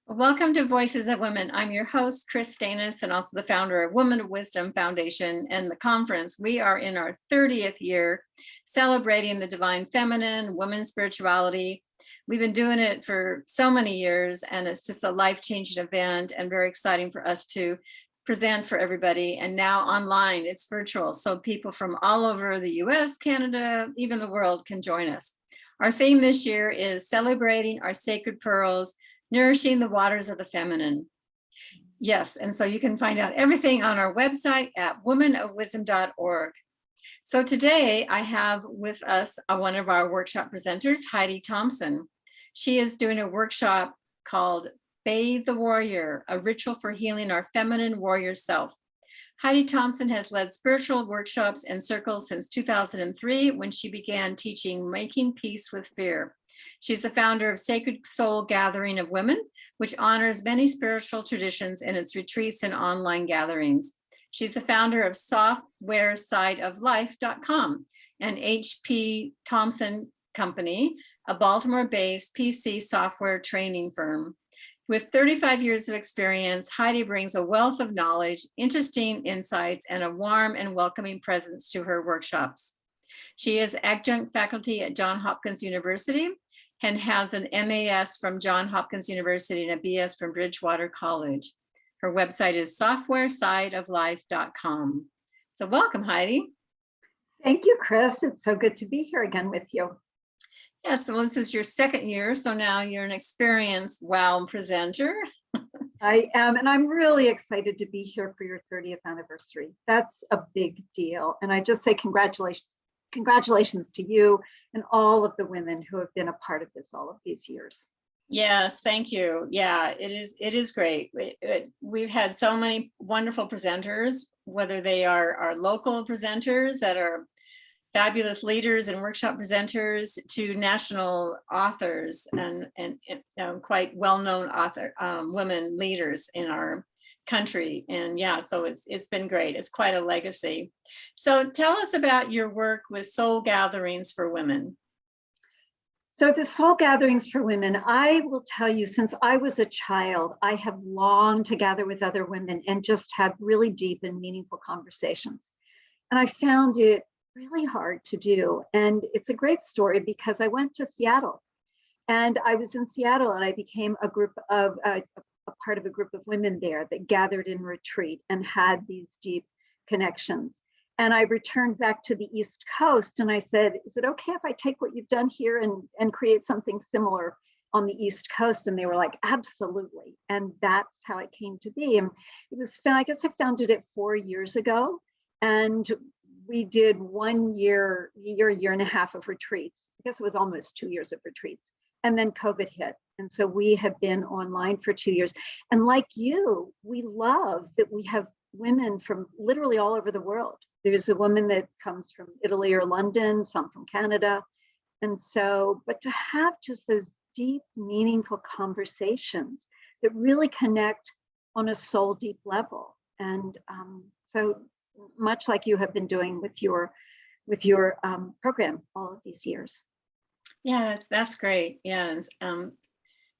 Welcome to Voices of Women. I'm your host, Chris Stanis, and also the founder of Women of Wisdom Foundation and the conference. We are in our 30th year celebrating the divine feminine, women's spirituality. We've been doing it for so many years, and it's just a life-changing event and very exciting for us to present for everybody. And now online, it's virtual, so people from all over the US, Canada, even the world can join us. Our theme this year is celebrating our sacred pearls, nourishing the waters of the feminine. Yes, and so you can find out everything on our website at womenofwisdom.org. So today I have with us one of our workshop presenters, Heidi Thompson. She is doing a workshop called Bathe the Warrior, a ritual for healing our feminine warrior self. Heidi Thompson has led spiritual workshops and circles since 2003 when she began teaching Making Peace with Fear. She's the founder of Sacred Soul Gathering of Women, which honors many spiritual traditions in its retreats and online gatherings. She's the founder of softwaresideoflife.com and HP Thompson Company, a Baltimore-based PC software training firm. With 35 years of experience, Heidi brings a wealth of knowledge, interesting insights, and a warm and welcoming presence to her workshops. She is adjunct faculty at Johns Hopkins University and has an MAS from Johns Hopkins University and a BS from Bridgewater College. Her website is softwaresideoflife.com. So welcome, Heidi. Thank you, Chris. It's so good to be here again with you. Yes, well, this is your second year, so now you're an experienced WOW presenter. I am, and I'm really excited to be here for your 30th anniversary. That's a big deal. And I just say congratulations to you and all of the women who have been a part of this all of these years. Yes, thank you. Yeah, it is great. We've had so many wonderful presenters, whether they are our local presenters that are fabulous leaders and workshop presenters to national authors and quite well-known women leaders in our country. And yeah, so it's been great. It's quite a legacy. So tell us about your work with Soul Gatherings for Women. So the Soul Gatherings for Women, I will tell you, since I was a child, I have longed to gather with other women and just have really deep and meaningful conversations. And I found it really hard to do. And it's a great story because I went to Seattle and I was in Seattle and I became a part of a group of women there that gathered in retreat and had these deep connections. And I returned back to the East Coast and I said, is it okay if I take what you've done here and create something similar on the East Coast? And they were like, absolutely. And that's how it came to be. And it was, I guess I founded it 4 years ago. And we did 1 year and a half of retreats. I guess it was almost 2 years of retreats. And then COVID hit. And so we have been online for 2 years. And like you, we love that we have women from literally all over the world. There's a woman that comes from Italy or London, some from Canada. And so, but to have just those deep, meaningful conversations that really connect on a soul deep level. And so much like you have been doing with your program all of these years. Yeah, that's great. Yeah,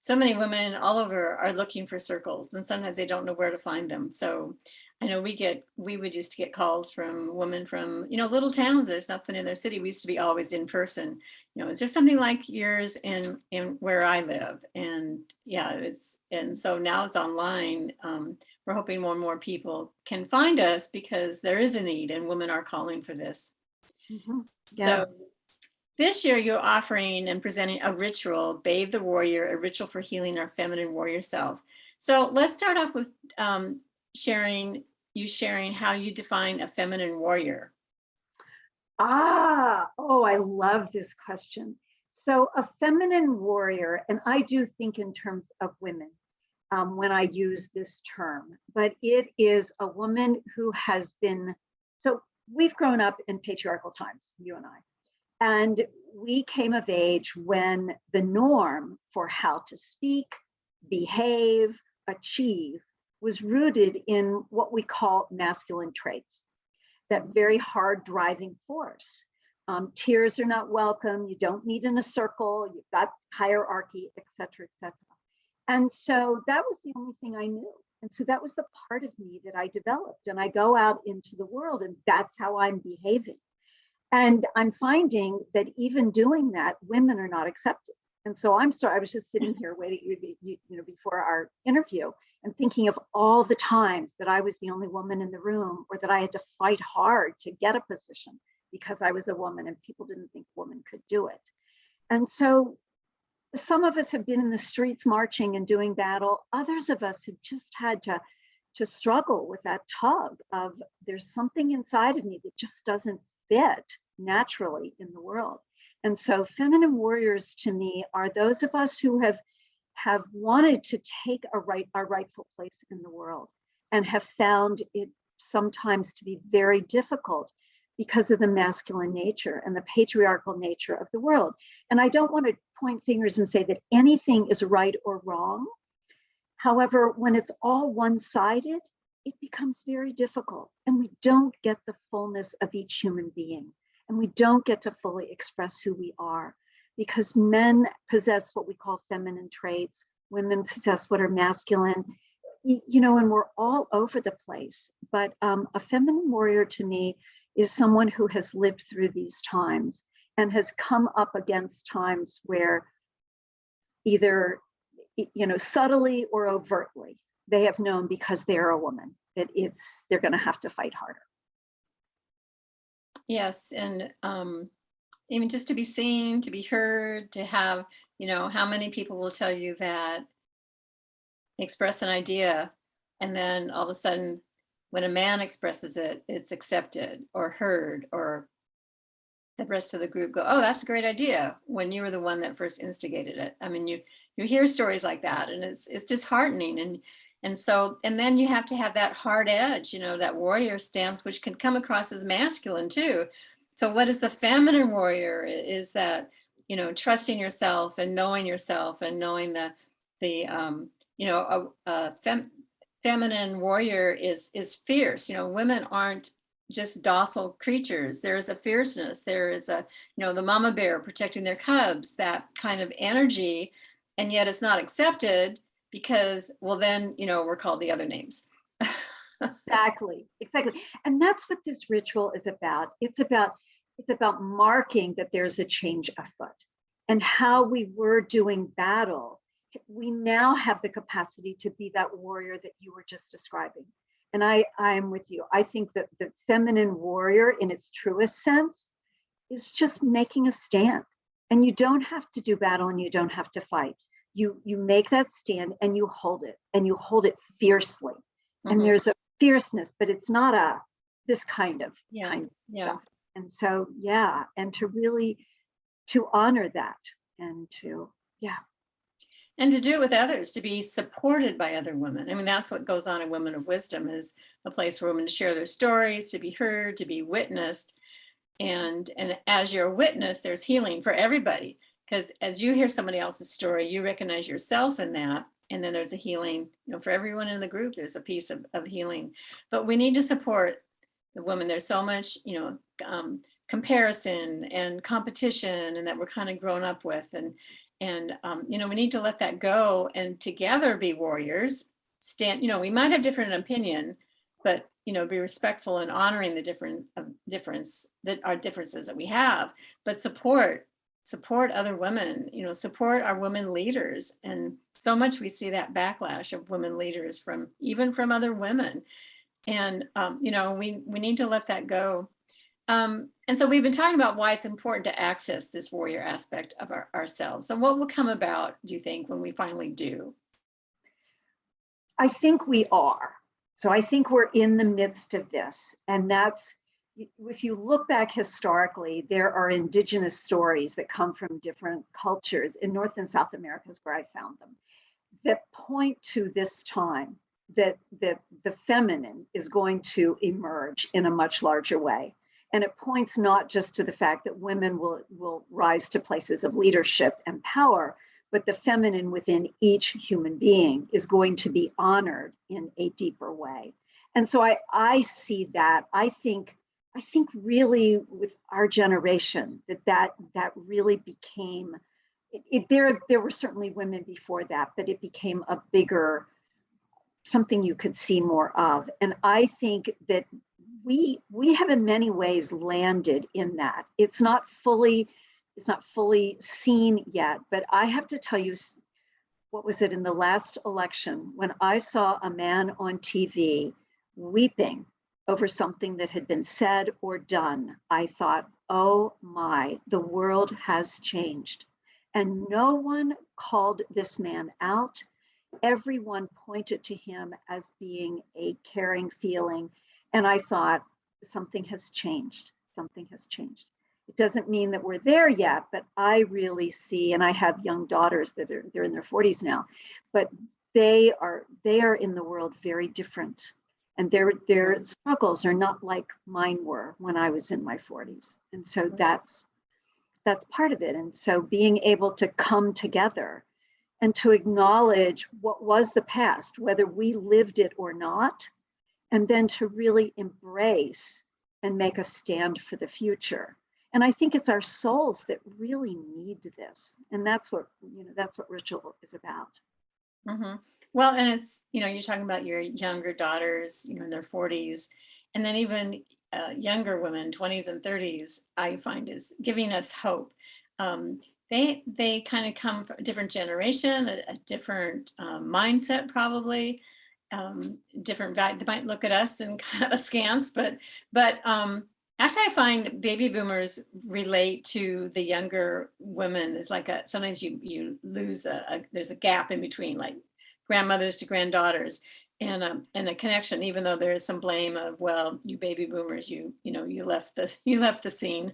so many women all over are looking for circles, and sometimes they don't know where to find them. So I know we would used to get calls from women from little towns. There's nothing in their city. We used to be always in person. Is there something like yours in where I live? And yeah, so now it's online. We're hoping more and more people can find us because there is a need and women are calling for this. Mm-hmm. Yeah. So this year you're offering and presenting a ritual, Bathe the Warrior, a ritual for healing our feminine warrior self. So let's start off with sharing how you define a feminine warrior. I love this question. So a feminine warrior, and I do think in terms of women when I use this term, but it is a woman who has been, so we've grown up in patriarchal times, you and I, and we came of age when the norm for how to speak, behave, achieve was rooted in what we call masculine traits, that very hard driving force. Tears are not welcome. You don't meet in a circle. You've got hierarchy, et cetera, et cetera. And so that was the only thing I knew. And so that was the part of me that I developed. And I go out into the world and that's how I'm behaving. And I'm finding that even doing that, women are not accepted. And so I'm sorry, I was just sitting here waiting, before our interview and thinking of all the times that I was the only woman in the room, or that I had to fight hard to get a position because I was a woman and people didn't think women could do it. And so some of us have been in the streets marching and doing battle. Others of us have just had to struggle with that tug of, there's something inside of me that just doesn't fit naturally in the world. And so feminine warriors to me are those of us who have wanted to take our rightful place in the world, and have found it sometimes to be very difficult because of the masculine nature and the patriarchal nature of the world. And I don't want to point fingers and say that anything is right or wrong. However, when it's all one-sided, it becomes very difficult, and we don't get the fullness of each human being, and we don't get to fully express who we are, because men possess what we call feminine traits, women possess what are masculine, and we're all over the place. But a feminine warrior to me is someone who has lived through these times and has come up against times where either, subtly or overtly, they have known, because they're a woman, that they're going to have to fight harder. Yes, and even just to be seen, to be heard, to have, how many people will tell you that, express an idea, and then all of a sudden, when a man expresses it, it's accepted or heard, or the rest of the group go, oh, that's a great idea, when you were the one that first instigated it. I mean, you hear stories like that, and it's disheartening. And so, and then you have to have that hard edge, that warrior stance, which can come across as masculine too. So what is the feminine warrior? Is that, trusting yourself and knowing feminine warrior is fierce. Women aren't just docile creatures. There is a fierceness. There is the mama bear protecting their cubs, that kind of energy, and yet it's not accepted because, well, then, we're called the other names. Exactly. And that's what this ritual is about. It's about marking that there's a change afoot, and how we were doing battle. We now have the capacity to be that warrior that you were just describing. And I'm with you. I think that the feminine warrior in its truest sense is just making a stand. And you don't have to do battle, and you don't have to fight. You make that stand and you hold it, and you hold it fiercely. Mm-hmm. And there's a fierceness, but it's not this kind of stuff. And so, and to honor that, and to do it with others, to be supported by other women. I mean, that's what goes on in Women of Wisdom, is a place for women to share their stories, to be heard, to be witnessed. And as you're a witness, there's healing for everybody. Because as you hear somebody else's story, you recognize yourself in that. And then there's a healing, for everyone in the group, there's a piece of healing. But we need to support the women. There's so much, comparison and competition, and that we're kind of grown up with. And we need to let that go, and together be warriors. Stand, we might have different opinion, but, be respectful and honoring the differences that we have, but support other women, support our women leaders. And so much we see that backlash of women leaders from other women. And, we need to let that go. And so we've been talking about why it's important to access this warrior aspect of ourselves. So what will come about, do you think, when we finally do? I think we are. So I think we're in the midst of this. And that's, if you look back historically, there are indigenous stories that come from different cultures in North and South America is where I found them, that point to this time that the feminine is going to emerge in a much larger way. And it points not just to the fact that women will rise to places of leadership and power, but the feminine within each human being is going to be honored in a deeper way. And so I see that. I think really with our generation that really became there were certainly women before that, but it became a bigger, something you could see more of. And I think that we have in many ways landed in that. It's not fully seen yet, but I have to tell you, what was it in the last election when I saw a man on TV weeping over something that had been said or done, I thought, oh my, the world has changed. And no one called this man out. Everyone pointed to him as being a caring feeling. And I thought, something has changed. Something has changed. It doesn't mean that we're there yet, but I really see, and I have young daughters that they're in their 40s now, but they are in the world very different. And their struggles are not like mine were when I was in my 40s. And so that's part of it. And so being able to come together and to acknowledge what was the past, whether we lived it or not, and then to really embrace and make a stand for the future. And I think it's our souls that really need this. And that's what ritual is about. Mm-hmm. Well, and it's, you're talking about your younger daughters, in their 40s, and then even younger women, 20s and 30s, I find is giving us hope. They kind of come from a different generation, a different mindset, probably different value. They might look at us and kind of askance, but actually, I find baby boomers relate to the younger women. There's like sometimes you lose there's a gap in between, like grandmothers to granddaughters, and a connection. Even though there is some blame of, well, you baby boomers, you left the scene,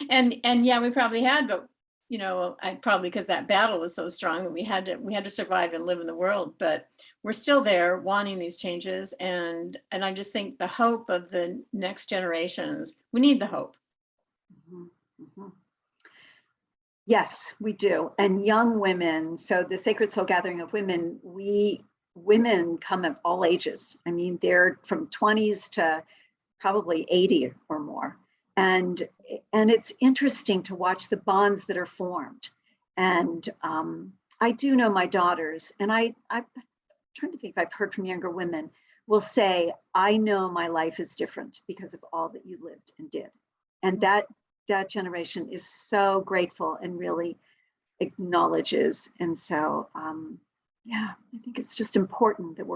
and yeah, we probably had, but I probably, because that battle was so strong that we had to survive and live in the world, but we're still there wanting these changes. And I just think the hope of the next generations, we need the hope. Mm-hmm. Mm-hmm. Yes, we do. And young women, so the Sacred Soul Gathering of Women, women come of all ages. I mean, they're from 20s to probably 80 or more. And it's interesting to watch the bonds that are formed. And I do know my daughters, and I'm trying to think if I've heard from younger women, will say, I know my life is different because of all that you lived and did. And that generation is so grateful and really acknowledges. And so, yeah, I think it's just important that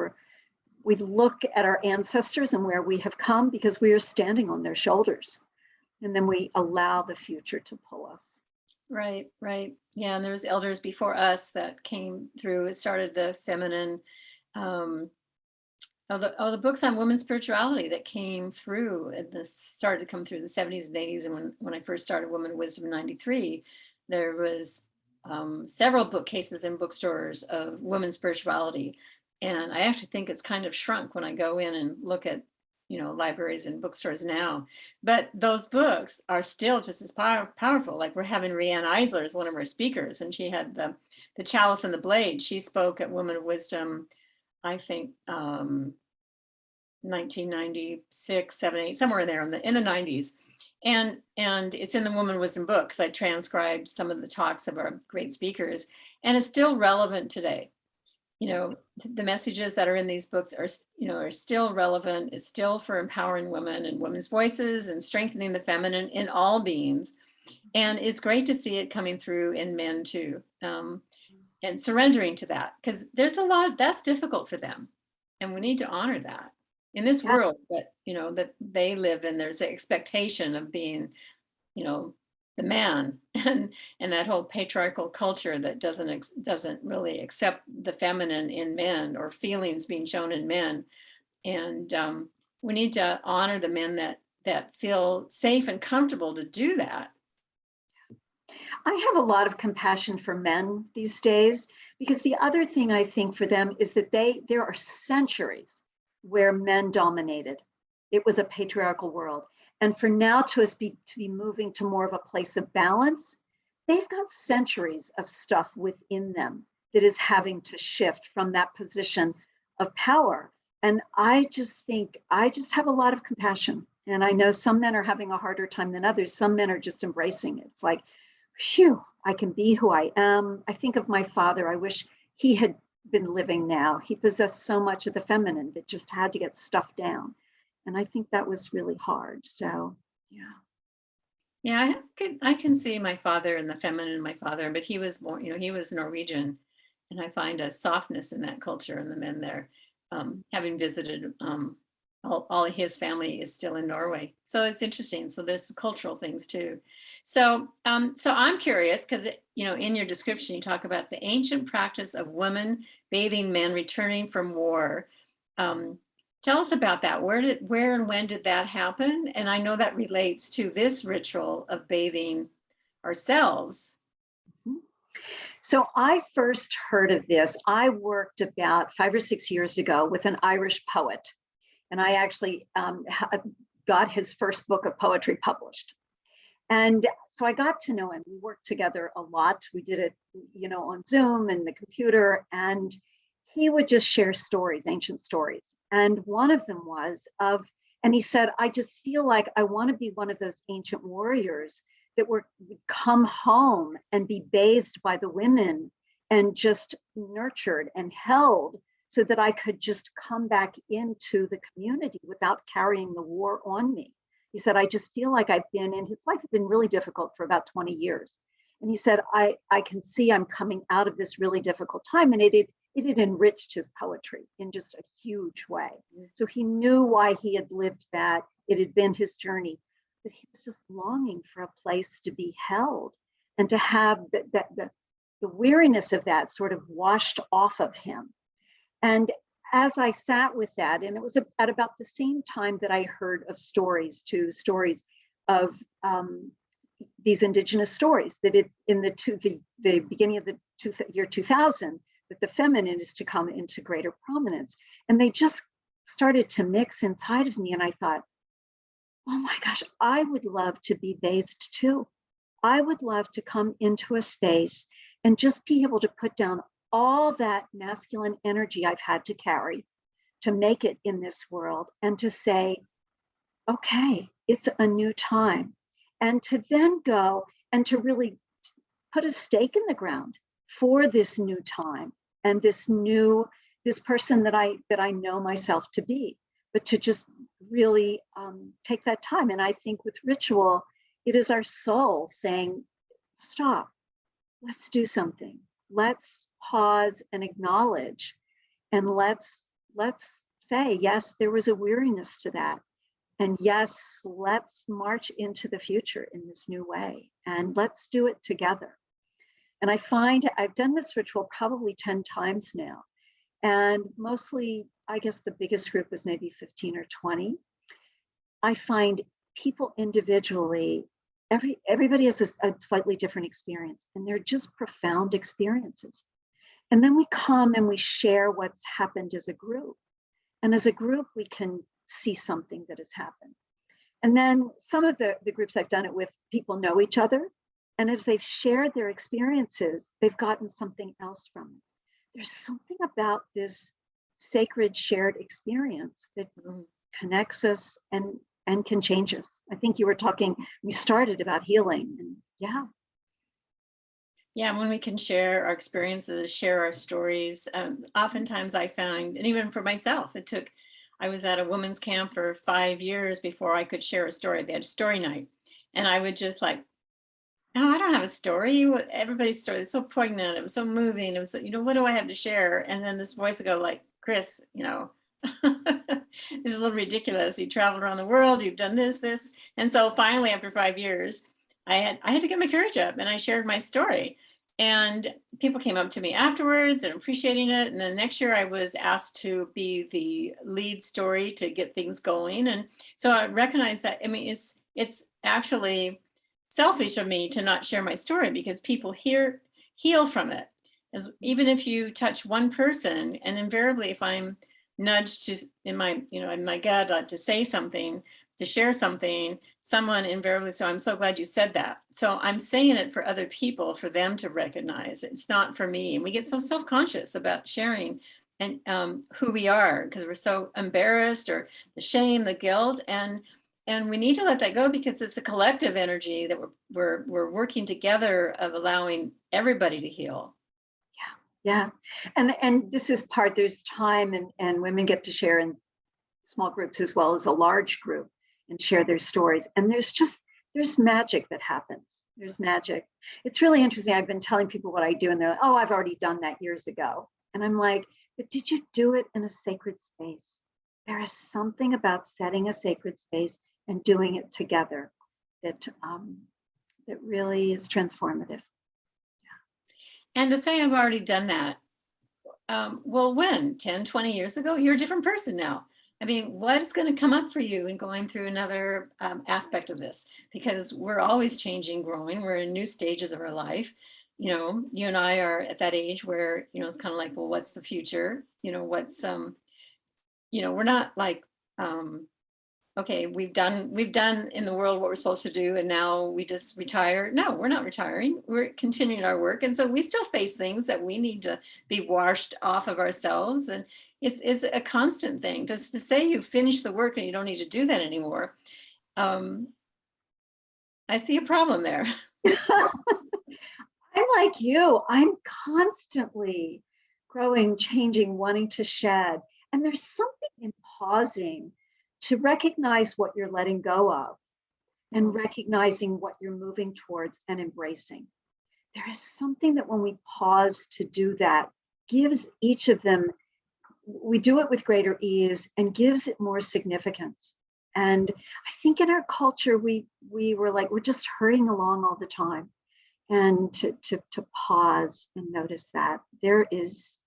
we look at our ancestors and where we have come, because we are standing on their shoulders. And then we allow the future to pull us. Right. Yeah, and there was elders before us that came through. It started the feminine, the books on women's spirituality that came through. And this started to come through the 70s and 80s. And when I first started Woman of Wisdom in 93, there was several bookcases in bookstores of women's spirituality. And I actually think it's kind of shrunk when I go in and look at libraries and bookstores now, but those books are still just as powerful. Like we're having Rianne Eisler as one of our speakers, and she had the Chalice and the Blade. She spoke at Women of Wisdom, I think 1996, 7, 8, somewhere in there in the 90s, and it's in the Woman of Wisdom book, because I transcribed some of the talks of our great speakers, and it's still relevant today. The messages that are in these books are still relevant. It's still for empowering women and women's voices and strengthening the feminine in all beings. And it's great to see it coming through in men too, and surrendering to that, because there's a lot that's difficult for them. And we need to honor that in this world that, that they live in. There's the expectation of being, the man, and that whole patriarchal culture that doesn't really accept the feminine in men, or feelings being shown in men. And we need to honor the men that feel safe and comfortable to do that. I have a lot of compassion for men these days, because the other thing I think for them is that there are centuries where men dominated. It was a patriarchal world. And for now to be moving to more of a place of balance, they've got centuries of stuff within them that is having to shift from that position of power. And I just have a lot of compassion. And I know some men are having a harder time than others. Some men are just embracing it. It's like, phew, I can be who I am. I think of my father. I wish he had been living now. He possessed so much of the feminine that just had to get stuffed down. And I think that was really hard. So, yeah. Yeah, I can see my father and the feminine in my father, but he was more, he was Norwegian. And I find a softness in that culture and the men there. Having visited, all of his family is still in Norway. So it's interesting. So there's some cultural things too. So, so I'm curious because, in your description, you talk about the ancient practice of women bathing men returning from war. Tell us about that. Where and when did that happen? And I know that relates to this ritual of bathing ourselves. So I first heard of this. I worked about 5 or 6 years ago with an Irish poet, and I actually got his first book of poetry published. And so I got to know him. We worked together a lot. We did it, on Zoom and the computer, and he would just share stories, ancient stories. And one of them was and he said, I just feel like I want to be one of those ancient warriors that would come home and be bathed by the women and just nurtured and held so that I could just come back into the community without carrying the war on me. He said, I just feel like his life had been really difficult for about 20 years. And he said, I can see I'm coming out of this really difficult time. And it had enriched his poetry in just a huge way. So he knew why he had lived that. It had been his journey. But he was just longing for a place to be held and to have the weariness of that sort of washed off of him. And as I sat with that, and it was at about the same time that I heard of stories of these Indigenous stories that in the beginning of the year 2000, that the feminine is to come into greater prominence. And they just started to mix inside of me. And I thought, oh my gosh, I would love to be bathed too. I would love to come into a space and just be able to put down all that masculine energy I've had to carry to make it in this world and to say, okay, it's a new time. And to then go and to really put a stake in the ground for this new time and this person that I know myself to be, but to just really take that time. And I think with ritual, it is our soul saying, stop, let's do something. Let's pause and acknowledge, and let's say, yes, there was a weariness to that. And yes, let's march into the future in this new way, and let's do it together. And I find I've done this ritual probably 10 times now. And mostly, I guess the biggest group was maybe 15 or 20. I find people individually, everybody has a slightly different experience, and they're just profound experiences. And then we come and we share what's happened as a group. And as a group, we can see something that has happened. And then some of the groups I've done it with, people know each other. And as they've shared their experiences, they've gotten something else from it. There's something about this sacred shared experience that connects us and can change us. I think we started about healing, and yeah. Yeah, when we can share our experiences, share our stories, oftentimes I found, and even for myself, I was at a women's camp for 5 years before I could share a story. They had story night. And I would just like, oh, I don't have a story. Everybody's story is so poignant. It was so moving. It was, what do I have to share? And then this voice would go like, Chris, this is a little ridiculous. You traveled around the world, you've done this. And so finally, after 5 years, I had to get my courage up and I shared my story. And people came up to me afterwards and appreciating it. And then next year I was asked to be the lead story to get things going. And so I recognized that, it's actually selfish of me to not share my story, because people heal from it. Even if you touch one person, and invariably if I'm nudged to in my gut to say something, to share something, someone invariably, so I'm so glad you said that. So I'm saying it for other people, for them to recognize it's not for me. And we get so self-conscious about sharing and who we are, because we're so embarrassed, or the shame, the guilt. And And we need to let that go because it's a collective energy that we're working together of allowing everybody to heal. Yeah. And this is part, there's time and women get to share in small groups as well as a large group and share their stories. And there's magic that happens. There's magic. It's really interesting. I've been telling people what I do and they're like, oh, I've already done that years ago. And I'm like, but did you do it in a sacred space? There is something about setting a sacred space and doing it together that really is transformative. And to say I've already done that, well, when 10, 20 years ago, you're a different person now. I mean, what is going to come up for you in going through another aspect of this? Because we're always changing, growing. We're in new stages of our life. You know, you and I are at that age where, you know, it's kind of like, well, what's the future? You know, we're not like, okay, we've done in the world what we're supposed to do, and now we just retire. No, we're not retiring. We're continuing our work. And so we still face things that we need to be washed off of ourselves. And it's a constant thing. Just to say you finish the work and you don't need to do that anymore. I see a problem there. I'm like you. I'm constantly growing, changing, wanting to shed. And there's something in pausing to recognize what you're letting go of and recognizing what you're moving towards and embracing. There is something that when we pause to do that, gives each of them, we do it with greater ease and gives it more significance. And I think in our culture, we were like, we're just hurrying along all the time. And to pause and notice that there is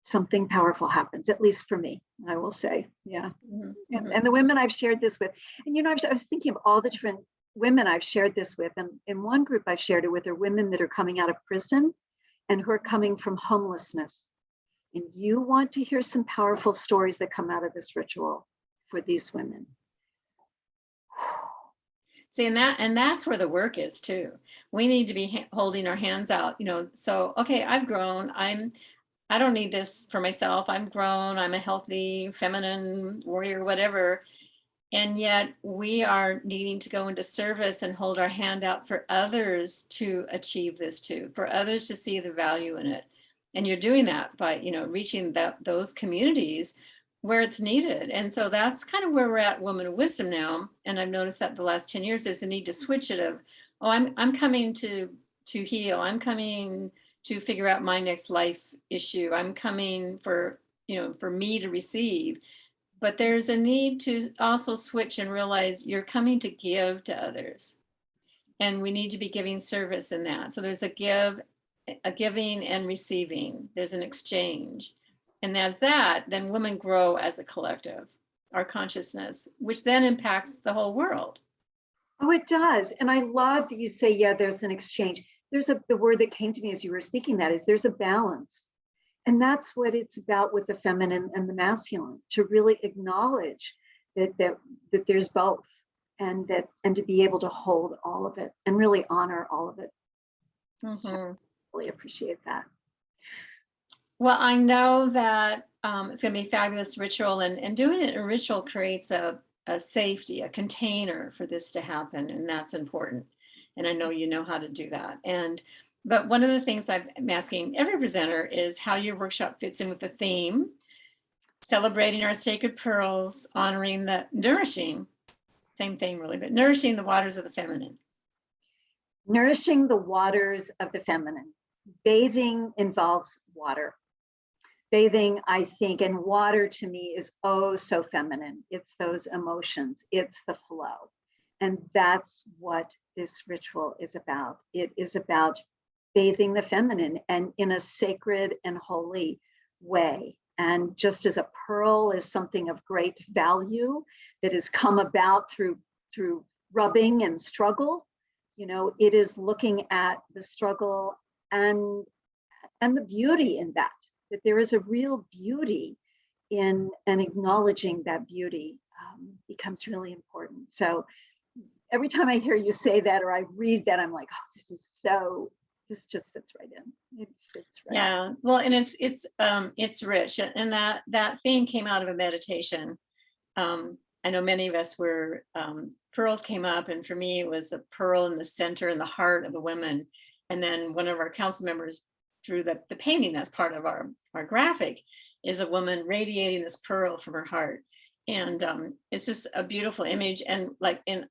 something powerful happens, at least for me, I will say. Yeah. Mm-hmm. And the women I've shared this with, and, you know, I was thinking of all the different women I've shared this with. And in one group I've shared it with are women that are coming out of prison and who are coming from homelessness. And you want to hear some powerful stories that come out of this ritual for these women. See, and that's where the work is too. We need to be holding our hands out, you know, so, okay, I've grown. I don't need this for myself. I'm grown. I'm a healthy, feminine warrior, whatever. And yet we are needing to go into service and hold our hand out for others to achieve this too, for others to see the value in it. And you're doing that by, you know, reaching those communities where it's needed. And so that's kind of where we're at Woman of Wisdom now. And I've noticed that the last 10 years, there's a need to switch it of, oh, I'm coming to heal. I'm coming to figure out my next life issue. I'm coming for, you know, for me to receive. But there's a need to also switch and realize you're coming to give to others. And we need to be giving service in that. So there's a giving and receiving. There's an exchange. And as that, then women grow as a collective, our consciousness, which then impacts the whole world. Oh, it does. And I love that you say, yeah, there's an exchange. The word that came to me as you were speaking that is there's a balance. And that's what it's about with the feminine and the masculine, to really acknowledge that there's both and to be able to hold all of it and really honor all of it. Mm-hmm. So really appreciate that. Well, I know that it's going to be a fabulous ritual, and doing it in a ritual creates a safety, a container for this to happen. And that's important. And I know you know how to do that. But one of the things I'm asking every presenter is how your workshop fits in with the theme, celebrating our sacred pearls, honoring the nourishing, same thing really, but nourishing the waters of the feminine. Nourishing the waters of the feminine. Bathing involves water. Bathing, I think, and water to me is oh so feminine. It's those emotions, it's the flow. And that's what this ritual is about. It is about bathing the feminine and in a sacred and holy way. And just as a pearl is something of great value that has come about through rubbing and struggle, you know, it is looking at the struggle and the beauty in that there is a real beauty in, and acknowledging that beauty becomes really important. So every time I hear you say that or I read that, I'm like, oh, this just fits right in. It fits right. Yeah, well, and it's rich, and that theme came out of a meditation. I know many of us were, pearls came up, and for me, it was a pearl in the center, in the heart of a woman. And then one of our council members drew the painting as part of our graphic, is a woman radiating this pearl from her heart. And it's just a beautiful image. And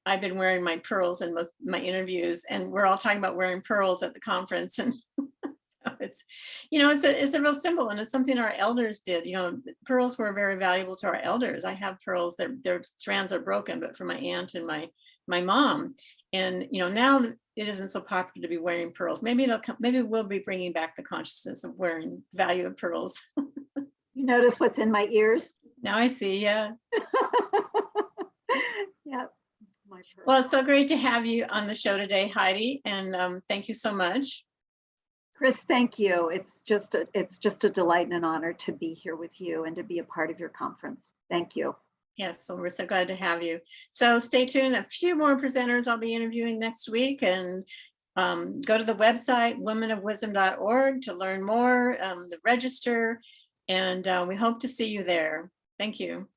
I've been wearing my pearls in most my interviews, and we're all talking about wearing pearls at the conference. And so it's, it's a real symbol, and it's something our elders did. Pearls were very valuable to our elders. I have pearls, their strands are broken, but for my aunt and my mom. And now it isn't so popular to be wearing pearls. Maybe we'll be bringing back the consciousness of wearing value of pearls. You notice what's in my ears? Now I see, yeah. Yeah. Well, it's so great to have you on the show today, Heidi, and thank you so much. Chris, thank you. It's just a delight and an honor to be here with you and to be a part of your conference. Thank you. Yes, so we're so glad to have you. So stay tuned. A few more presenters I'll be interviewing next week, and go to the website womenofwisdom.org to learn more, register, and we hope to see you there. Thank you.